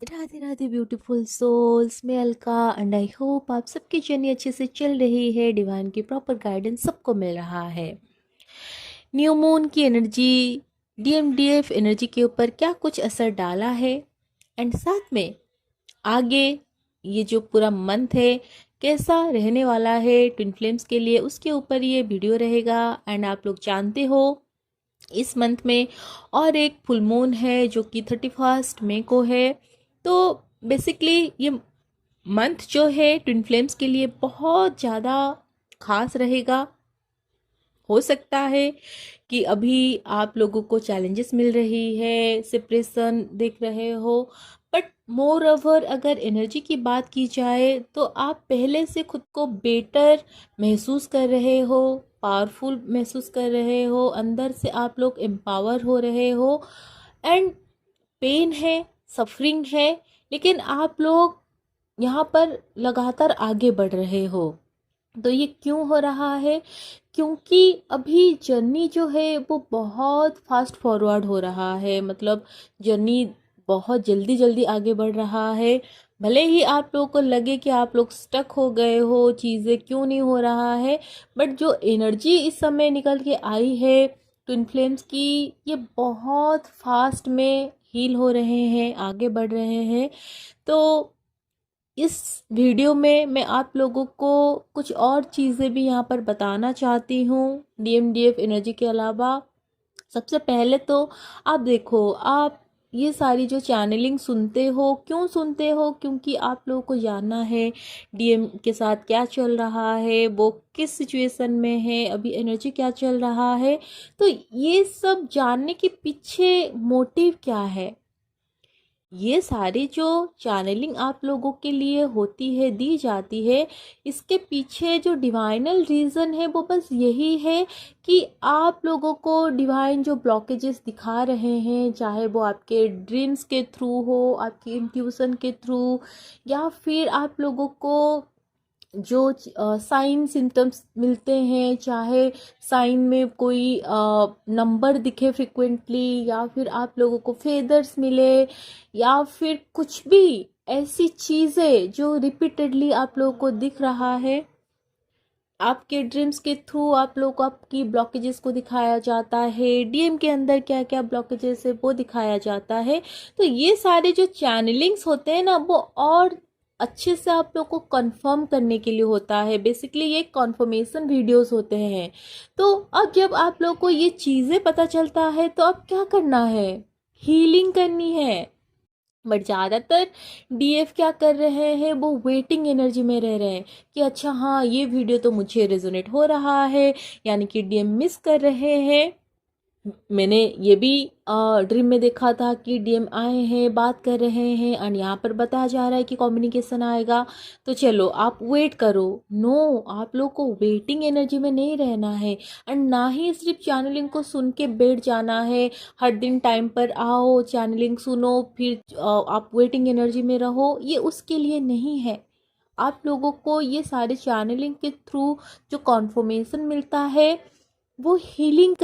Radhe Radhe beautiful souls, मैं Alka and I hope आप सबकी जर्नी अच्छे से चल रही है। डिवाइन की प्रॉपर गाइडेंस सबको मिल रहा है। न्यू मून की एनर्जी डीएमडीएफ एनर्जी के ऊपर क्या कुछ असर डाला है, एंड साथ में आगे ये जो पूरा मंथ है कैसा रहने वाला है ट्विन फ्लेम्स के लिए, उसके ऊपर ये वीडियो रहेगा। एंड आप लोग जानते हो इस मंथ में और एक फुल मून है जो कि 31 मई को है। तो बेसिकली ये मंथ जो है ट्विन फ्लेम्स के लिए बहुत ज़्यादा खास रहेगा। हो सकता है कि अभी आप लोगों को चैलेंजेस मिल रही है, सेपरेशन देख रहे हो, बट मोर ओवर अगर एनर्जी की बात की जाए तो आप पहले से खुद को बेटर महसूस कर रहे हो, पावरफुल महसूस कर रहे हो, अंदर से आप लोग एम्पावर हो रहे हो। एंड पेन है, सफरिंग है, लेकिन आप लोग यहाँ पर लगातार आगे बढ़ रहे हो। तो ये क्यों हो रहा है? क्योंकि अभी जर्नी जो है वो बहुत फास्ट फॉरवर्ड हो रहा है, मतलब जर्नी बहुत जल्दी जल्दी आगे बढ़ रहा है। भले ही आप लोगों को लगे कि आप लोग स्टक हो गए हो, चीज़ें क्यों नहीं हो रहा है, बट जो एनर्जी इस समय निकल के आई है ट्विन फ्लेम्स की, ये बहुत फास्ट में हील हो रहे हैं, आगे बढ़ रहे हैं। तो इस वीडियो में मैं आप लोगों को कुछ और चीज़ें भी यहाँ पर बताना चाहती हूँ डीएमडीएफ एनर्जी के अलावा। सबसे पहले तो आप देखो, आप ये सारी जो चैनलिंग सुनते हो, क्यों सुनते हो? क्योंकि आप लोगों को जानना है डीएम के साथ क्या चल रहा है, वो किस सिचुएशन में है, अभी एनर्जी क्या चल रहा है। तो ये सब जानने के पीछे मोटिव क्या है, ये सारी जो चैनलिंग आप लोगों के लिए होती है, दी जाती है, इसके पीछे जो डिवाइनल रीज़न है वो बस यही है कि आप लोगों को डिवाइन जो ब्लॉकेजेस दिखा रहे हैं, चाहे वो आपके ड्रीम्स के थ्रू हो, आपकी इंट्यूशन के थ्रू, या फिर आप लोगों को जो साइन सिम्टम्स मिलते हैं, चाहे साइन में कोई नंबर दिखे फ्रिक्वेंटली, या फिर आप लोगों को फेदर्स मिले, या फिर कुछ भी ऐसी चीज़ें जो रिपीटेडली आप लोगों को दिख रहा है, आपके ड्रीम्स के थ्रू आप लोगों को आपकी ब्लॉकेजेस को दिखाया जाता है, डीएम के अंदर क्या क्या ब्लॉकेजेस है वो दिखाया जाता है। तो ये सारे जो चैनलिंग्स होते हैं ना, वो और अच्छे से आप लोग को कंफर्म करने के लिए होता है। बेसिकली ये कंफर्मेशन वीडियोस होते हैं। तो अब जब आप लोग को ये चीज़ें पता चलता है तो अब क्या करना है? हीलिंग करनी है। बट ज़्यादातर डीएफ क्या कर रहे हैं, वो वेटिंग एनर्जी में रह रहे हैं कि अच्छा हाँ ये वीडियो तो मुझे रेजोनेट हो रहा है, यानी कि डीएम मिस कर रहे हैं। मैंने ये भी ड्रीम में देखा था कि डीएम आए हैं, बात कर रहे हैं, और यहाँ पर बताया जा रहा है कि कम्युनिकेशन आएगा। तो चलो आप वेट करो। नो, आप लोग को वेटिंग एनर्जी में नहीं रहना है, एंड ना ही सिर्फ चैनलिंग को सुन के बैठ जाना है। हर दिन टाइम पर आओ, चैनलिंग सुनो, फिर आप वेटिंग एनर्जी में रहो, ये उसके लिए नहीं है। आप लोगों को ये सारे चैनलिंग के थ्रू जो कॉन्फर्मेशन मिलता है वो हीलिंग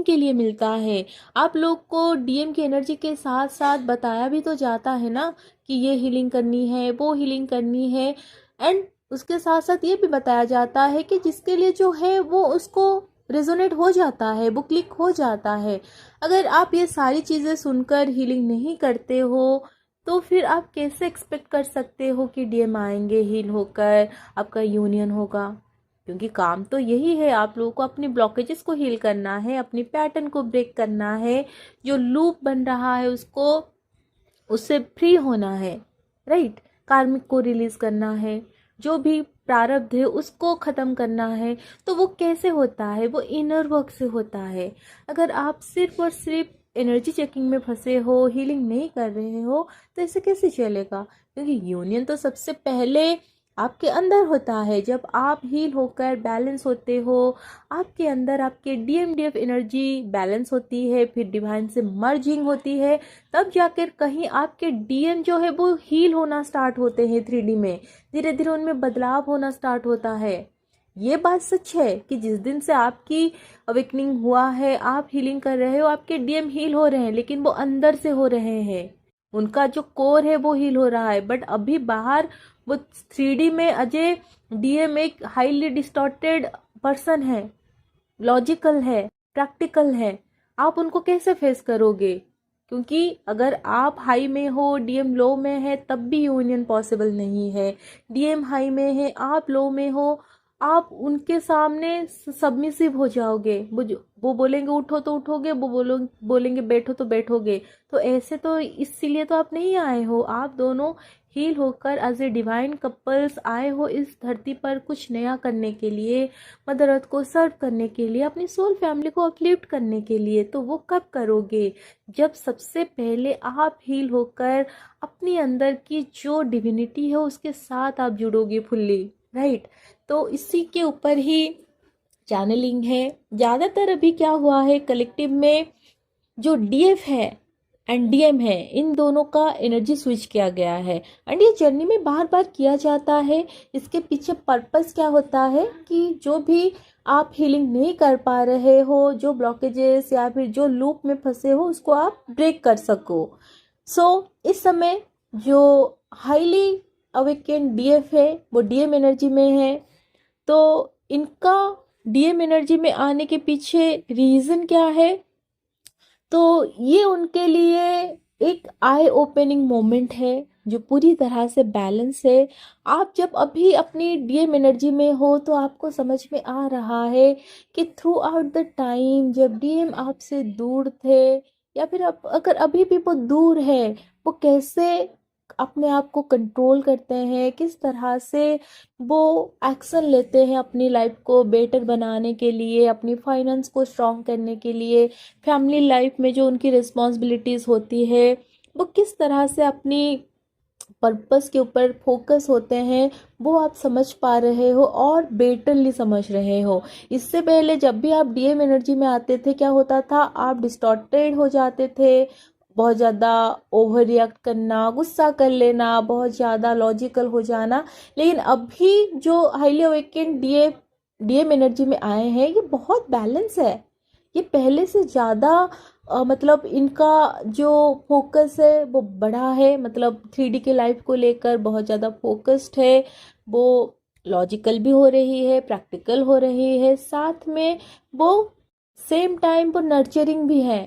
के लिए मिलता है। आप लोग को डीएम की एनर्जी के साथ साथ बताया भी तो जाता है ना कि ये हीलिंग करनी है, वो हीलिंग करनी है। एंड उसके साथ साथ ये भी बताया जाता है कि जिसके लिए जो है वो उसको रेजोनेट हो जाता है, वो क्लिक हो जाता है। अगर आप ये सारी चीज़ें सुनकर हीलिंग नहीं करते हो तो फिर आप कैसे एक्सपेक्ट कर सकते हो कि डीएम आएंगे, हील होकर आपका यूनियन होगा? क्योंकि काम तो यही है, आप लोगों को अपनी ब्लॉकेजेस को हील करना है, अपनी पैटर्न को ब्रेक करना है, जो लूप बन रहा है उसको, उससे फ्री होना है, राइट? कार्मिक को रिलीज करना है, जो भी प्रारब्ध है उसको ख़त्म करना है। तो वो कैसे होता है? वो इनर वर्क से होता है। अगर आप सिर्फ और सिर्फ एनर्जी चेकिंग में फंसे हो, हीलिंग नहीं कर रहे हो, तो ऐसे कैसे चलेगा? क्योंकि यूनियन तो सबसे पहले आपके अंदर होता है। जब आप हील होकर बैलेंस होते हो, आपके अंदर आपके डीएमडीएफ एनर्जी बैलेंस होती है, फिर डिवाइन से मर्जिंग होती है, तब जाकर कहीं आपके डीएम जो है वो हील होना स्टार्ट होते हैं। 3D में धीरे धीरे उनमें बदलाव होना स्टार्ट होता है। ये बात सच है कि जिस दिन से आपकी अवेकनिंग हुआ है, आप हीलिंग कर रहे हो, आपके डीएम हील हो रहे हैं, लेकिन वो अंदर से हो रहे हैं। उनका जो कोर है वो हील हो रहा है, बट अभी बाहर वो 3D में अजय डीएम एक हाईली डिस्टॉर्टेड पर्सन है, लॉजिकल है, प्रैक्टिकल है। आप उनको कैसे फेस करोगे? क्योंकि अगर आप हाई में हो, डीएम लो में है, तब भी यूनियन पॉसिबल नहीं है। डीएम हाई में है, आप लो में हो, आप उनके सामने सबमिसिव हो जाओगे। वो बोलेंगे उठो तो उठोगे, वो बोलेंगे बैठो तो बैठोगे। तो ऐसे तो इसीलिए तो आप नहीं आए हो। आप दोनों हील होकर एज ए डिवाइन कपल्स आए हो इस धरती पर कुछ नया करने के लिए, मदर अर्थ को सर्व करने के लिए, अपनी सोल फैमिली को अपलिफ्ट करने के लिए। तो वो कब करोगे? जब सबसे पहले आप हील होकर अपनी अंदर की जो डिविनिटी है उसके साथ आप जुड़ोगे फुल्ली, राइट? तो इसी के ऊपर ही चैनलिंग है। ज़्यादातर अभी क्या हुआ है कलेक्टिव में, जो डीएफ है एंड डीएम है, इन दोनों का एनर्जी स्विच किया गया है। एंड ये जर्नी में बार बार किया जाता है। इसके पीछे पर्पस क्या होता है कि जो भी आप हीलिंग नहीं कर पा रहे हो, जो ब्लॉकेजेस या फिर जो लूप में फंसे हो, उसको आप ब्रेक कर सको। इस समय जो हाईली अवेकेंड डीएफ है वो डीएम एनर्जी में है। तो इनका डीएम एनर्जी में आने के पीछे रीजन क्या है? तो ये उनके लिए एक आई ओपनिंग मोमेंट है जो पूरी तरह से बैलेंस है। आप जब अभी अपनी डीएम एनर्जी में हो तो आपको समझ में आ रहा है कि थ्रू आउट द टाइम जब डीएम आपसे दूर थे, या फिर आप अगर अभी भी वो दूर है, वो कैसे अपने आप को कंट्रोल करते हैं, किस तरह से वो एक्शन लेते हैं अपनी लाइफ को बेटर बनाने के लिए, अपनी फाइनेंस को स्ट्रॉन्ग करने के लिए, फैमिली लाइफ में जो उनकी रिस्पॉन्सिबिलिटीज़ होती है, वो किस तरह से अपनी पर्पस के ऊपर फोकस होते हैं, वो आप समझ पा रहे हो और बेटरली समझ रहे हो। इससे पहले जब भी आप डीएम एनर्जी में आते थे, क्या होता था? आप डिस्टॉर्टेड हो जाते थे, बहुत ज़्यादा ओवर रिएक्ट करना, गुस्सा कर लेना, बहुत ज़्यादा लॉजिकल हो जाना। लेकिन अभी जो हाईली अवेकेंड डीएम एनर्जी में आए हैं, ये बहुत बैलेंस है। ये पहले से ज़्यादा मतलब इनका जो फोकस है वो बड़ा है, मतलब 3D के लाइफ को लेकर बहुत ज़्यादा फोकस्ड है। वो लॉजिकल भी हो रही है, प्रैक्टिकल हो रही है, साथ में वो सेम टाइम वो नर्चरिंग भी है।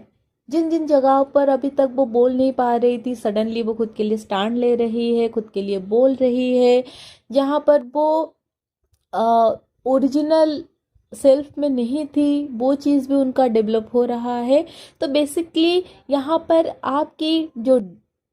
जिन जिन जगहों पर अभी तक वो बोल नहीं पा रही थी, सडनली वो खुद के लिए स्टैंड ले रही है, खुद के लिए बोल रही है। जहाँ पर वो ओरिजिनल सेल्फ में नहीं थी, वो चीज़ भी उनका डेवलप हो रहा है। तो बेसिकली यहाँ पर आपकी जो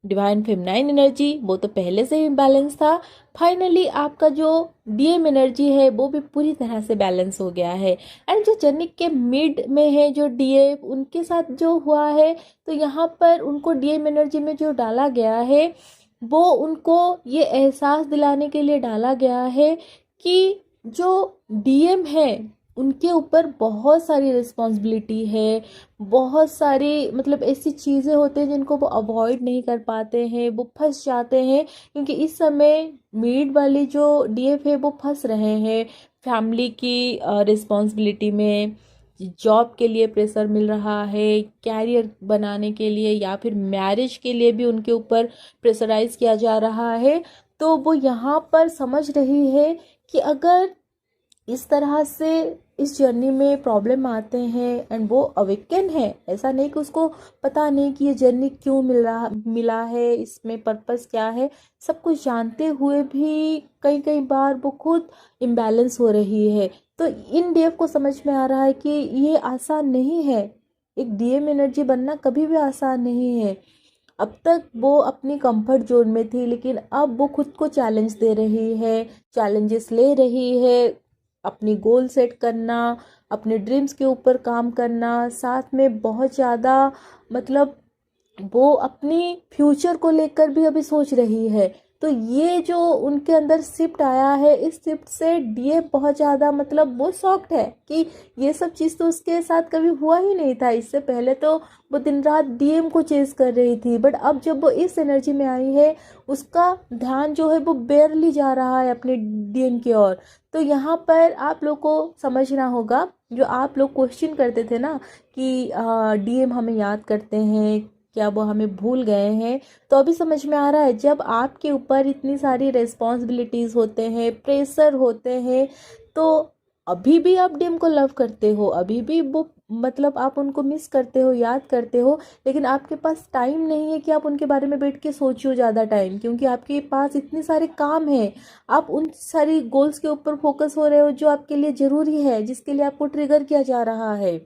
डिवाइन फेमिनाइन एनर्जी वो तो पहले से ही बैलेंस था। फाइनली आपका जो डीएम एनर्जी है वो भी पूरी तरह से बैलेंस हो गया है। एंड जो जर्नी के मिड में है जो डीएम, उनके साथ जो हुआ है, तो यहाँ पर उनको डीएम एनर्जी में जो डाला गया है वो उनको ये एहसास दिलाने के लिए डाला गया है कि जो डीएम है उनके ऊपर बहुत सारी रिस्पॉन्सिबिलिटी है, बहुत सारी मतलब ऐसी चीज़ें होती हैं जिनको वो अवॉइड नहीं कर पाते हैं, वो फंस जाते हैं। क्योंकि इस समय मीड वाली जो डीएफ है वो फंस रहे हैं फैमिली की रिस्पॉन्सिबिलिटी में, जॉब के लिए प्रेशर मिल रहा है, कैरियर बनाने के लिए या फिर मैरिज के लिए भी उनके ऊपर प्रेशराइज किया जा रहा है। तो वो यहाँ पर समझ रही है कि अगर इस तरह से इस जर्नी में प्रॉब्लम आते हैं एंड वो अवेकन है, ऐसा नहीं कि उसको पता नहीं कि ये जर्नी क्यों मिला है, इसमें पर्पस क्या है, सब कुछ जानते हुए भी कई कई बार वो खुद इम्बैलेंस हो रही है। तो इन देव को समझ में आ रहा है कि ये आसान नहीं है, एक डीएम एनर्जी बनना कभी भी आसान नहीं है। अब तक वो अपनी कंफर्ट जोन में थी, लेकिन अब वो खुद को चैलेंज दे रही है, चैलेंजेस ले रही है, अपनी गोल सेट करना, अपने ड्रीम्स के ऊपर काम करना, साथ में बहुत ज़्यादा मतलब वो अपनी फ्यूचर को लेकर भी अभी सोच रही है। तो ये जो उनके अंदर शिफ्ट आया है, इस शिफ्ट से डीए बहुत ज़्यादा मतलब वो शॉक्ड है कि ये सब चीज़ तो उसके साथ कभी हुआ ही नहीं था। इससे पहले तो वो दिन रात डीएम को चेस कर रही थी, बट अब जब वो इस एनर्जी में आई है उसका ध्यान जो है वो बेयरली जा रहा है अपने डीएम की ओर। तो यहाँ पर आप लोग को समझना होगा, जो आप लोग क्वेश्चन करते थे ना कि डीएम हमें याद करते हैं, क्या वो हमें भूल गए हैं? तो अभी समझ में आ रहा है, जब आपके ऊपर इतनी सारी रिस्पॉन्सिबिलिटीज़ होते हैं, प्रेशर होते हैं, तो अभी भी आप डीएम को लव करते हो, अभी भी वो मतलब आप उनको मिस करते हो, याद करते हो, लेकिन आपके पास टाइम नहीं है कि आप उनके बारे में बैठ के सोचो ज़्यादा टाइम, क्योंकि आपके पास इतने सारे काम हैं। आप उन सारी गोल्स के ऊपर फोकस हो रहे हो जो आपके लिए ज़रूरी है, जिसके लिए आपको ट्रिगर किया जा रहा है,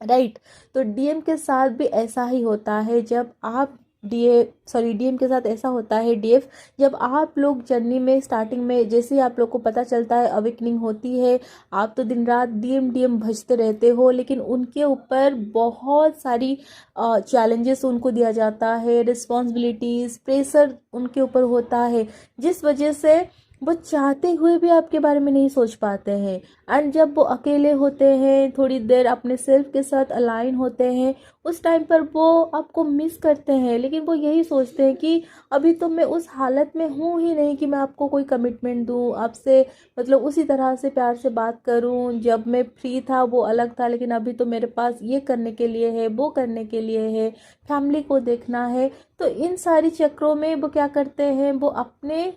राइट। तो डीएम के साथ भी ऐसा ही होता है, जब आप डीएम के साथ ऐसा होता है डीएफ, जब आप लोग जर्नी में स्टार्टिंग में जैसे ही आप लोग को पता चलता है, अवेकनिंग होती है, आप तो दिन रात डीएम डीएम भजते रहते हो, लेकिन उनके ऊपर बहुत सारी चैलेंजेस उनको दिया जाता है, रिस्पॉन्सिबिलिटीज़, प्रेशर उनके ऊपर होता है, जिस वजह से वो चाहते हुए भी आपके बारे में नहीं सोच पाते हैं। एंड जब वो अकेले होते हैं, थोड़ी देर अपने सेल्फ के साथ अलाइन होते हैं, उस टाइम पर वो आपको मिस करते हैं, लेकिन वो यही सोचते हैं कि अभी तो मैं उस हालत में हूँ ही नहीं कि मैं आपको कोई कमिटमेंट दूँ, आपसे मतलब उसी तरह से प्यार से बात करूँ। जब मैं फ्री था वो अलग था, लेकिन अभी तो मेरे पास ये करने के लिए है, वो करने के लिए है, फैमिली को देखना है। तो इन सारी चक्रों में वो क्या करते हैं, वो अपने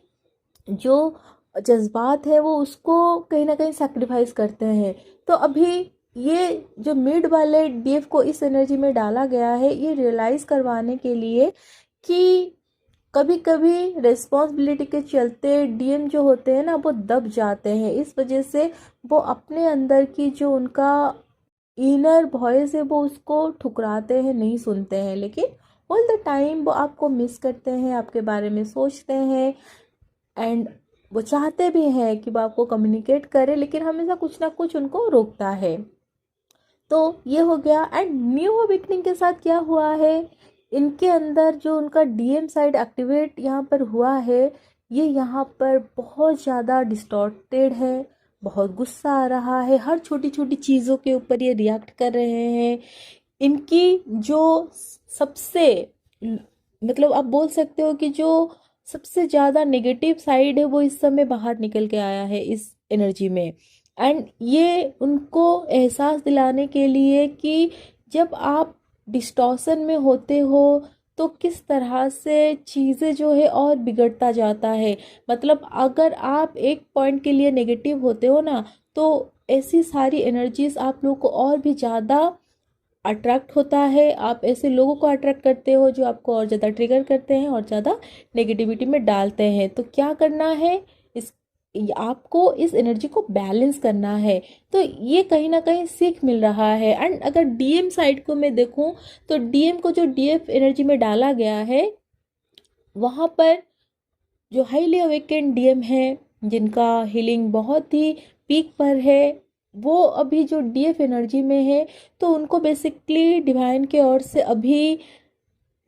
जो जज्बात है वो उसको कहीं ना कहीं सैक्रिफाइस करते हैं। तो अभी ये जो मिड वाले डीएफ को इस एनर्जी में डाला गया है, ये रियलाइज करवाने के लिए कि कभी कभी रिस्पॉन्सिबिलिटी के चलते डीएम जो होते हैं ना, वो दब जाते हैं। इस वजह से वो अपने अंदर की जो उनका इनर वॉइस है वो उसको ठुकराते हैं, नहीं सुनते हैं, लेकिन ऑल द टाइम वो आपको मिस करते हैं, आपके बारे में सोचते हैं, एंड वो चाहते भी हैं कि वो आपको कम्युनिकेट करे, लेकिन हमेशा कुछ ना कुछ उनको रोकता है। तो ये हो गया। एंड न्यू अवेकनिंग के साथ क्या हुआ है, इनके अंदर जो उनका डीएम साइड एक्टिवेट यहाँ पर हुआ है, ये यहाँ पर बहुत ज़्यादा डिस्टॉर्टेड है, बहुत गुस्सा आ रहा है, हर छोटी छोटी चीज़ों के ऊपर ये रिएक्ट कर रहे हैं। इनकी जो सबसे मतलब आप बोल सकते हो कि जो सबसे ज़्यादा नेगेटिव साइड है वो इस समय बाहर निकल के आया है इस एनर्जी में। एंड ये उनको एहसास दिलाने के लिए कि जब आप डिस्टॉर्शन में होते हो तो किस तरह से चीज़ें जो है और बिगड़ता जाता है। मतलब अगर आप एक पॉइंट के लिए नेगेटिव होते हो ना, तो ऐसी सारी एनर्जीज आप लोगों को और भी ज़्यादा अट्रैक्ट होता है, आप ऐसे लोगों को अट्रैक्ट करते हो जो आपको और ज़्यादा ट्रिगर करते हैं और ज़्यादा नेगेटिविटी में डालते हैं। तो क्या करना है, इस आपको इस एनर्जी को बैलेंस करना है। तो ये कहीं ना कहीं सीख मिल रहा है। एंड अगर डीएम साइड को मैं देखूं, तो डीएम को जो डीएफ एनर्जी में डाला गया है, वहाँ पर जो हाईली अवेकेंड डीएम है, जिनका हीलिंग बहुत ही पीक पर है, वो अभी जो डीएफ एनर्जी में है, तो उनको बेसिकली डिवाइन के ओर से अभी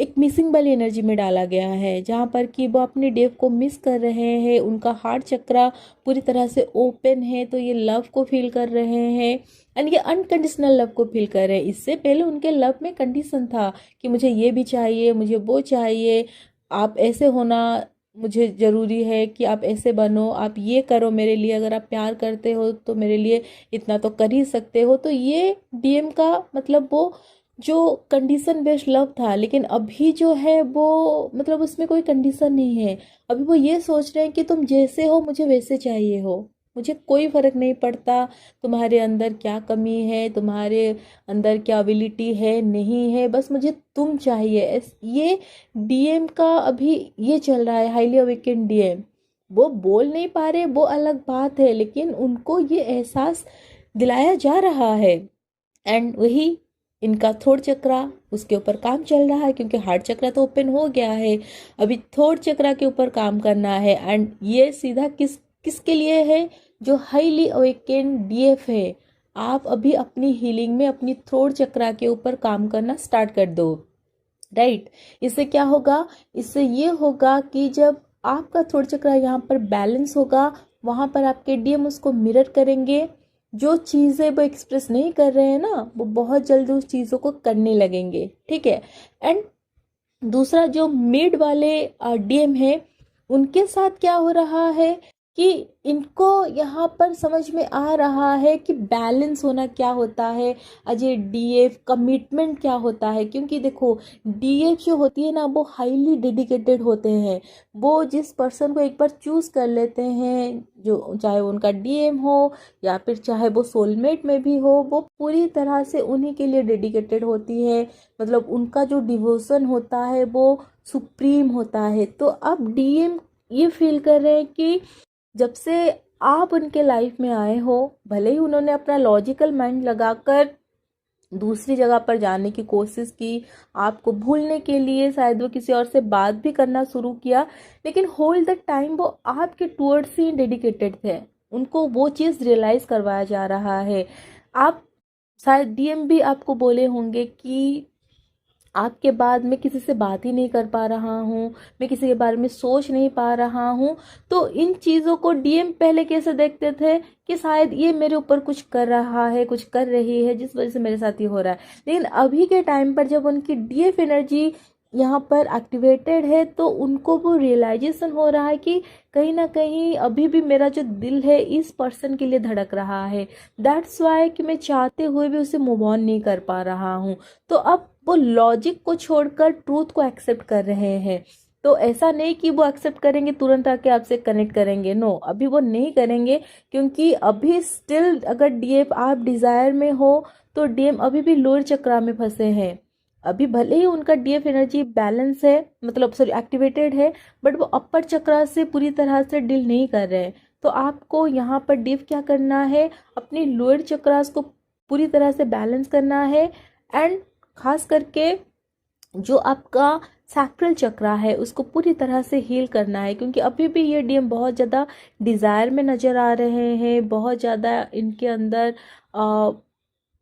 एक मिसिंग वाली एनर्जी में डाला गया है, जहाँ पर कि वो अपने डीएफ को मिस कर रहे हैं। उनका हार्ट चक्रा पूरी तरह से ओपन है, तो ये लव को फील कर रहे हैं, एंड ये अनकंडीशनल लव को फील कर रहे हैं। इससे पहले उनके लव में कंडीशन था कि मुझे ये भी चाहिए, मुझे वो चाहिए, आप ऐसे होना मुझे ज़रूरी है, कि आप ऐसे बनो, आप ये करो मेरे लिए, अगर आप प्यार करते हो तो मेरे लिए इतना तो कर ही सकते हो। तो ये डीएम का मतलब वो जो कंडीशन बेस्ड लव था, लेकिन अभी जो है वो मतलब उसमें कोई कंडीशन नहीं है। अभी वो ये सोच रहे हैं कि तुम जैसे हो मुझे वैसे चाहिए हो, मुझे कोई फर्क नहीं पड़ता तुम्हारे अंदर क्या कमी है, तुम्हारे अंदर क्या एबिलिटी है नहीं है, बस मुझे तुम चाहिए। ये डीएम का अभी ये चल रहा है, हाईली अवेकेंड डीएम। वो बोल नहीं पा रहे वो अलग बात है, लेकिन उनको ये एहसास दिलाया जा रहा है। एंड वही इनका थोड़ चक्रा, उसके ऊपर काम चल रहा है, क्योंकि हार्ट चक्रा तो ओपन हो गया है, अभी थोड़ चक्रा के ऊपर काम करना है। एंड ये सीधा किसके लिए है, जो हाईली अवेकेंड डीएफ है। आप अभी अपनी हीलिंग में अपनी थ्रोट चक्रा के ऊपर काम करना स्टार्ट कर दो, राइट। इससे क्या होगा, इससे ये होगा कि जब आपका थ्रोट चक्रा यहाँ पर बैलेंस होगा, वहाँ पर आपके डीएम उसको मिरर करेंगे। जो चीज़ें वो एक्सप्रेस नहीं कर रहे हैं ना, वो बहुत जल्दी उस चीज़ों को करने लगेंगे, ठीक है। एंड दूसरा जो मिड वाले डीएम है, उनके साथ क्या हो रहा है, कि इनको यहाँ पर समझ में आ रहा है कि बैलेंस होना क्या होता है, अजय डीएफ कमिटमेंट क्या होता है। क्योंकि देखो, डीएफ जो होती है ना, वो हाईली डेडिकेटेड होते हैं। वो जिस पर्सन को एक बार चूज़ कर लेते हैं, जो चाहे वो उनका डीएम हो या फिर चाहे वो सोलमेट में भी हो, वो पूरी तरह से उन्हीं के लिए डेडिकेटेड होती है। मतलब उनका जो डिवोशन होता है वो सुप्रीम होता है। तो अब डीएम ये फील कर रहे हैं कि जब से आप उनके लाइफ में आए हो, भले ही उन्होंने अपना लॉजिकल माइंड लगाकर दूसरी जगह पर जाने की कोशिश की, आपको भूलने के लिए शायद वो किसी और से बात भी करना शुरू किया, लेकिन होल द टाइम वो आपके टूवर्ड्स ही डेडिकेटेड थे। उनको वो चीज़ रियलाइज करवाया जा रहा है। आप शायद डीएम भी आपको बोले होंगे कि आपके बाद मैं किसी से बात ही नहीं कर पा रहा हूँ, मैं किसी के बारे में सोच नहीं पा रहा हूँ। तो इन चीज़ों को डीएम पहले कैसे देखते थे कि शायद ये मेरे ऊपर कुछ कर रहा है, कुछ कर रही है, जिस वजह से मेरे साथ ये हो रहा है। लेकिन अभी के टाइम पर जब उनकी डीएफ एनर्जी यहाँ पर एक्टिवेटेड है, तो उनको वो रियलाइजेशन हो रहा है कि कहीं ना कहीं अभी भी मेरा जो दिल है इस पर्सन के लिए धड़क रहा है। दैट्स वाई कि मैं चाहते हुए भी उसे मूव ऑन नहीं कर पा रहा हूँ। तो अब वो लॉजिक को छोड़कर ट्रूथ को एक्सेप्ट कर रहे हैं। तो ऐसा नहीं कि वो एक्सेप्ट करेंगे तुरंत आके आपसे कनेक्ट करेंगे, नो, अभी वो नहीं करेंगे। क्योंकि अभी स्टिल अगर डीएफ आप डिजायर में हो, तो डीएम अभी भी लोअर चक्रा में फंसे हैं। अभी भले ही उनका डीएफ एनर्जी बैलेंस है, मतलब सॉरी एक्टिवेटेड है, बट वो अपर चक्रा से पूरी तरह से डील नहीं कर रहे हैं। तो आपको यहाँ पर डीएफ क्या करना है, अपनी लोअर चक्रास को पूरी तरह से बैलेंस करना है। एंड खास करके जो आपका सैक्रल चक्रा है उसको पूरी तरह से हील करना है। क्योंकि अभी भी ये डीएम बहुत ज़्यादा डिज़ायर में नज़र आ रहे हैं, बहुत ज़्यादा इनके अंदर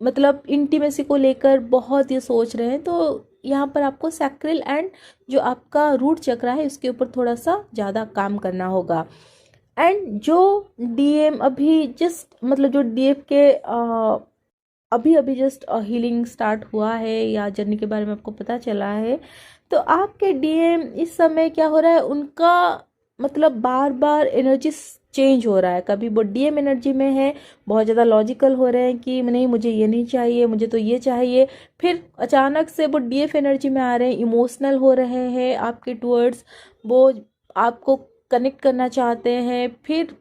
मतलब इंटीमेसी को लेकर बहुत ये सोच रहे हैं। तो यहाँ पर आपको सैक्रल एंड जो आपका रूट चक्रा है उसके ऊपर थोड़ा सा ज़्यादा काम करना होगा। एंड जो डीएम अभी जस्ट मतलब जो डीएफ के अभी अभी जस्ट हीलिंग स्टार्ट हुआ है या जर्नी के बारे में आपको पता चला है, तो आपके डीएम इस समय क्या हो रहा है, उनका मतलब बार बार एनर्जी चेंज हो रहा है। कभी वो डीएम एनर्जी में है, बहुत ज़्यादा लॉजिकल हो रहे हैं कि नहीं मुझे ये नहीं चाहिए, मुझे तो ये चाहिए। फिर अचानक से वो डीएफ एनर्जी में आ रहे हैं, इमोशनल हो रहे हैं आपके टूवर्ड्स, वो आपको कनेक्ट करना चाहते हैं। फिर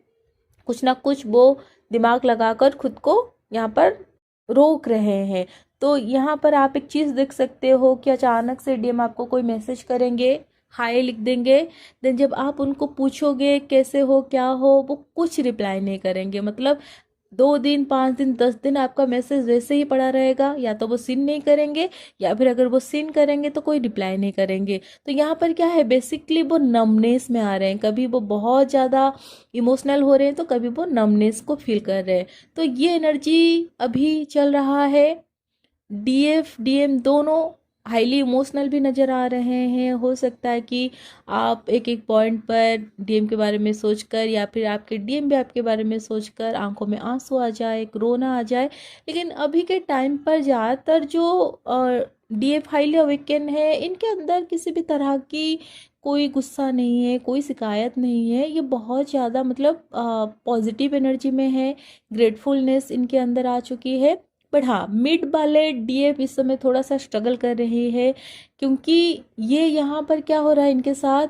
कुछ ना कुछ वो दिमाग लगाकर खुद को यहाँ पर रोक रहे हैं। तो यहाँ पर आप एक चीज़ देख सकते हो कि अचानक से डीएम आपको कोई मैसेज करेंगे, हाय लिख देंगे। देन जब आप उनको पूछोगे कैसे हो क्या हो, वो कुछ रिप्लाई नहीं करेंगे। मतलब 2 दिन 5 दिन 10 दिन आपका मैसेज वैसे ही पड़ा रहेगा, या तो वो सीन नहीं करेंगे या फिर अगर वो सीन करेंगे तो कोई रिप्लाई नहीं करेंगे। तो यहाँ पर क्या है, बेसिकली वो नमनेस में आ रहे हैं। कभी वो बहुत ज़्यादा इमोशनल हो रहे हैं तो कभी वो नमनेस को फील कर रहे हैं। तो ये एनर्जी अभी चल रहा है। डीएफ डीएम दोनों हाईली इमोशनल भी नज़र आ रहे हैं। हो सकता है कि आप एक एक पॉइंट पर डीएम के बारे में सोचकर या फिर आपके डीएम भी आपके बारे में सोचकर आंखों में आंसू आ जाए, रोना आ जाए। लेकिन अभी के टाइम पर ज़्यादातर जो डीएफ हाईली अवेकन है, इनके अंदर किसी भी तरह की कोई गुस्सा नहीं है, कोई शिकायत नहीं है। ये बहुत ज़्यादा मतलब पॉजिटिव एनर्जी में है, ग्रेटफुलनेस इनके अंदर आ चुकी है। बट हाँ, मिड वाले डीएफ इस समय थोड़ा सा स्ट्रगल कर रही है। क्योंकि ये यहाँ पर क्या हो रहा है इनके साथ,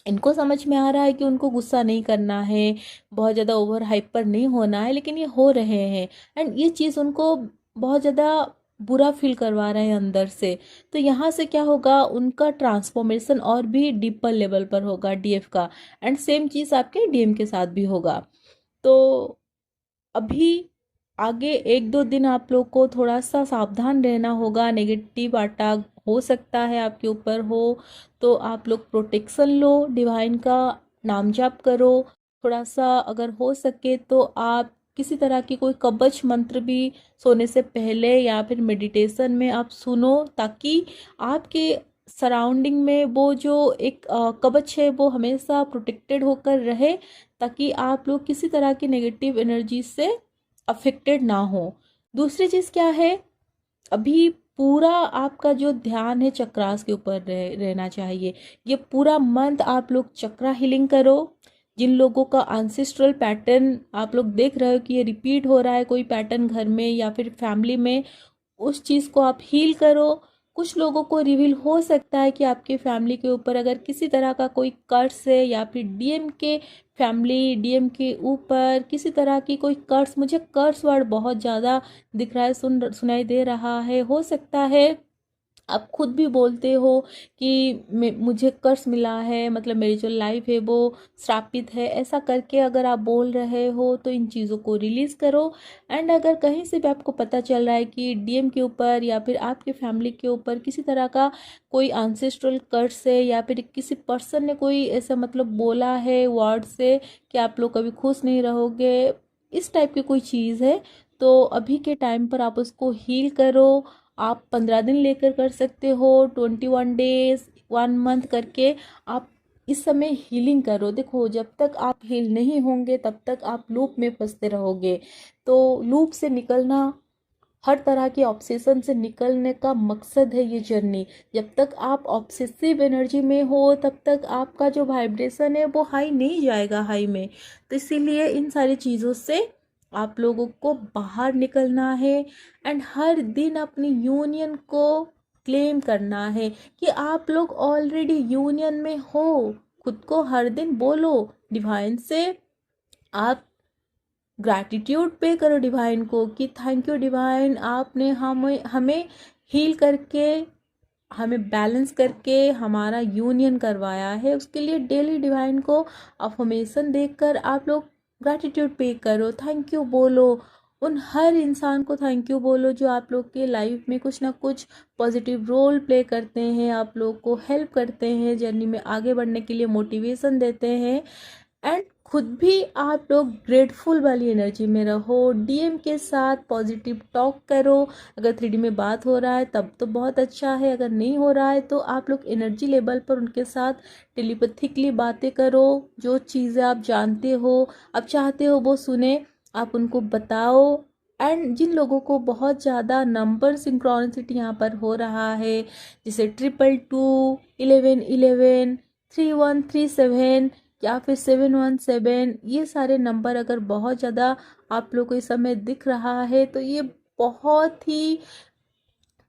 इनको समझ में आ रहा है कि उनको गुस्सा नहीं करना है, बहुत ज़्यादा ओवर हाइपर नहीं होना है, लेकिन ये हो रहे हैं। एंड ये चीज़ उनको बहुत ज़्यादा बुरा फील करवा रहे हैं अंदर से। तो यहाँ से क्या होगा, उनका ट्रांसफॉर्मेशन और भी डीपर लेवल पर होगा डीएफ का। एंड सेम चीज़ आपके डीएम के साथ भी होगा। तो अभी आगे 1-2 दिन आप लोग को थोड़ा सा सावधान रहना होगा। नेगेटिव अटैक हो सकता है आपके ऊपर हो, तो आप लोग प्रोटेक्शन लो, डिवाइन का नाम जाप करो। थोड़ा सा अगर हो सके तो आप किसी तरह की कोई कवच मंत्र भी सोने से पहले या फिर मेडिटेशन में आप सुनो, ताकि आपके सराउंडिंग में वो जो एक कवच है वो हमेशा प्रोटेक्टेड होकर रहे, ताकि आप लोग किसी तरह की नेगेटिव एनर्जी से अफेक्टेड ना हो। दूसरी चीज़ क्या है, अभी पूरा आपका जो ध्यान है चक्रास के ऊपर रहना चाहिए। ये पूरा मंथ आप लोग चक्रा हीलिंग करो, जिन लोगों का एंसेस्ट्रल पैटर्न आप लोग देख रहे हो कि ये रिपीट हो रहा है कोई पैटर्न घर में या फिर फैमिली में, उस चीज़ को आप हील करो। कुछ लोगों को रिवील हो सकता है कि आपके फैमिली के ऊपर अगर किसी तरह का कोई कर्स है, या फिर डीएम के फैमिली डीएम के ऊपर किसी तरह की कोई कर्स, मुझे कर्स वर्ड बहुत ज़्यादा दिख रहा है, सुनाई दे रहा है। हो सकता है आप खुद भी बोलते हो कि मुझे कर्स मिला है, मतलब मेरी जो लाइफ है वो श्रापित है, ऐसा करके अगर आप बोल रहे हो तो इन चीज़ों को रिलीज़ करो। एंड अगर कहीं से भी आपको पता चल रहा है कि डीएम के ऊपर या फिर आपके फैमिली के ऊपर किसी तरह का कोई एंसेस्ट्रल कर्स है, या फिर किसी पर्सन ने कोई ऐसा मतलब बोला है वर्ड से कि आप लोग कभी खुश नहीं रहोगे, इस टाइप की कोई चीज़ है, तो अभी के टाइम पर आप उसको हील करो। आप 15 दिन लेकर कर सकते हो, 21 डेज, 1 मंथ करके आप इस समय हीलिंग करो। देखो जब तक आप हील नहीं होंगे तब तक आप लूप में फंसते रहोगे। तो लूप से निकलना, हर तरह के ऑब्सेशन से निकलने का मकसद है ये जर्नी। जब तक आप ऑब्सेसिव एनर्जी में हो तब तक आपका जो वाइब्रेशन है वो हाई नहीं जाएगा, हाई में। तो इसीलिए इन सारी चीज़ों से आप लोगों को बाहर निकलना है। एंड हर दिन अपनी यूनियन को क्लेम करना है कि आप लोग ऑलरेडी यूनियन में हो। खुद को हर दिन बोलो डिवाइन से, आप ग्रैटिट्यूड पे करो डिवाइन को कि थैंक यू डिवाइन, आपने हमें हील करके, हमें बैलेंस करके हमारा यूनियन करवाया है। उसके लिए डेली डिवाइन को अफर्मेशन देकर आप लोग ग्रैटिट्यूड पे करो, थैंक यू बोलो। उन हर इंसान को थैंक यू बोलो जो आप लोग के लाइफ में कुछ ना कुछ पॉजिटिव रोल प्ले करते हैं, आप लोग को हेल्प करते हैं, जर्नी में आगे बढ़ने के लिए मोटिवेशन देते हैं। एंड खुद भी आप लोग ग्रेटफुल वाली एनर्जी में रहो, डीएम के साथ पॉजिटिव टॉक करो। अगर 3D में बात हो रहा है तब तो बहुत अच्छा है, अगर नहीं हो रहा है तो आप लोग एनर्जी लेवल पर उनके साथ टेलीपैथिकली बातें करो। जो चीज़ें आप जानते हो, आप चाहते हो वो सुने, आप उनको बताओ। एंड जिन लोगों को बहुत ज़्यादा नंबर सिंक्रोनिसिटी यहाँ पर हो रहा है, जैसे 222, 1111, 3137 या फिर 717, ये सारे नंबर अगर बहुत ज़्यादा आप लोग को इस समय दिख रहा है तो ये बहुत ही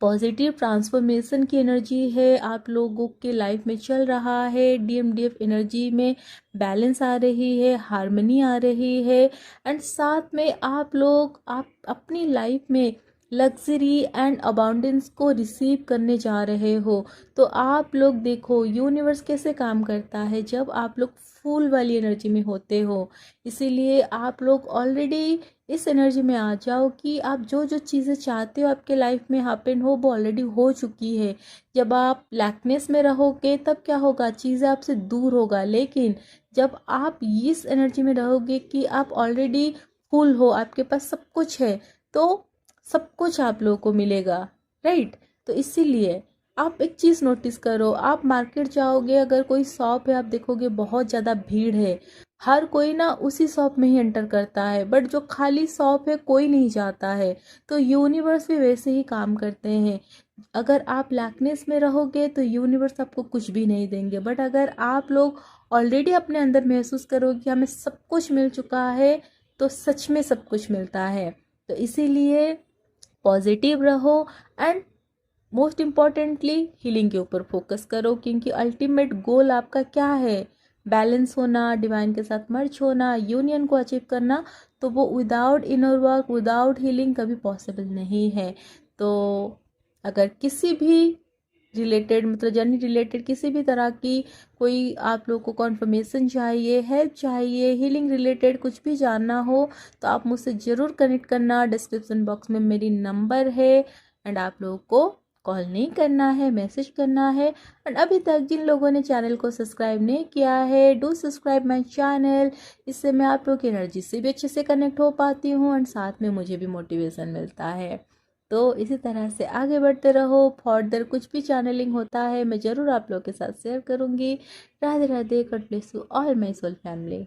पॉजिटिव ट्रांसफॉर्मेशन की एनर्जी है, आप लोगों के लाइफ में चल रहा है। डीएमडीएफ एनर्जी में बैलेंस आ रही है, हार्मनी आ रही है। एंड साथ में आप अपनी लाइफ में लग्जरी एंड अबाउंडेंस को रिसीव करने जा रहे हो। तो आप लोग देखो यूनिवर्स कैसे काम करता है जब आप लोग फूल वाली एनर्जी में होते हो। इसीलिए आप लोग ऑलरेडी इस एनर्जी में आ जाओ कि आप जो जो चीज़ें चाहते हो आपके लाइफ में हैपन हो, वो ऑलरेडी हो चुकी है। जब आप लैकनेस में रहोगे तब क्या होगा, चीज़ें आपसे दूर होगा। लेकिन जब आप इस एनर्जी में रहोगे कि आप ऑलरेडी फुल हो, आपके पास सब कुछ है, तो सब कुछ आप लोगों को मिलेगा, राइट। तो इसीलिए आप एक चीज़ नोटिस करो, आप मार्केट जाओगे, अगर कोई शॉप है आप देखोगे बहुत ज़्यादा भीड़ है, हर कोई ना उसी शॉप में ही एंटर करता है, बट जो खाली शॉप है कोई नहीं जाता है। तो यूनिवर्स भी वैसे ही काम करते हैं। अगर आप लैकनेस में रहोगे तो यूनिवर्स आपको कुछ भी नहीं देंगे, बट अगर आप लोग ऑलरेडी अपने अंदर महसूस करोगे कि हमें सब कुछ मिल चुका है, तो सच में सब कुछ मिलता है। तो इसीलिए पॉजिटिव रहो। एंड मोस्ट इम्पॉर्टेंटली हीलिंग के ऊपर फोकस करो, क्योंकि अल्टीमेट गोल आपका क्या है, बैलेंस होना, डिवाइन के साथ मर्ज होना, यूनियन को अचीव करना। तो वो without inner work, without healing कभी पॉसिबल नहीं है। तो अगर किसी भी रिलेटेड, मतलब जर्नी रिलेटेड किसी भी तरह की कोई आप लोग को कॉन्फर्मेशन चाहिए, हेल्प चाहिए, हीलिंग रिलेटेड कुछ भी जानना हो, तो आप मुझसे ज़रूर कनेक्ट करना। डिस्क्रिप्शन बॉक्स में मेरी नंबर है। एंड आप लोगों को कॉल नहीं करना है, मैसेज करना है। एंड अभी तक जिन लोगों ने चैनल को सब्सक्राइब नहीं किया है, डू सब्सक्राइब माय चैनल। इससे मैं आप लोग की एनर्जी से भी अच्छे से कनेक्ट हो पाती हूँ, एंड साथ में मुझे भी मोटिवेशन मिलता है। तो इसी तरह से आगे बढ़ते रहो। फर्दर कुछ भी चैनलिंग होता है मैं ज़रूर आप लोग के साथ शेयर करूँगी। Radhe Radhe, God bless you all my soul family.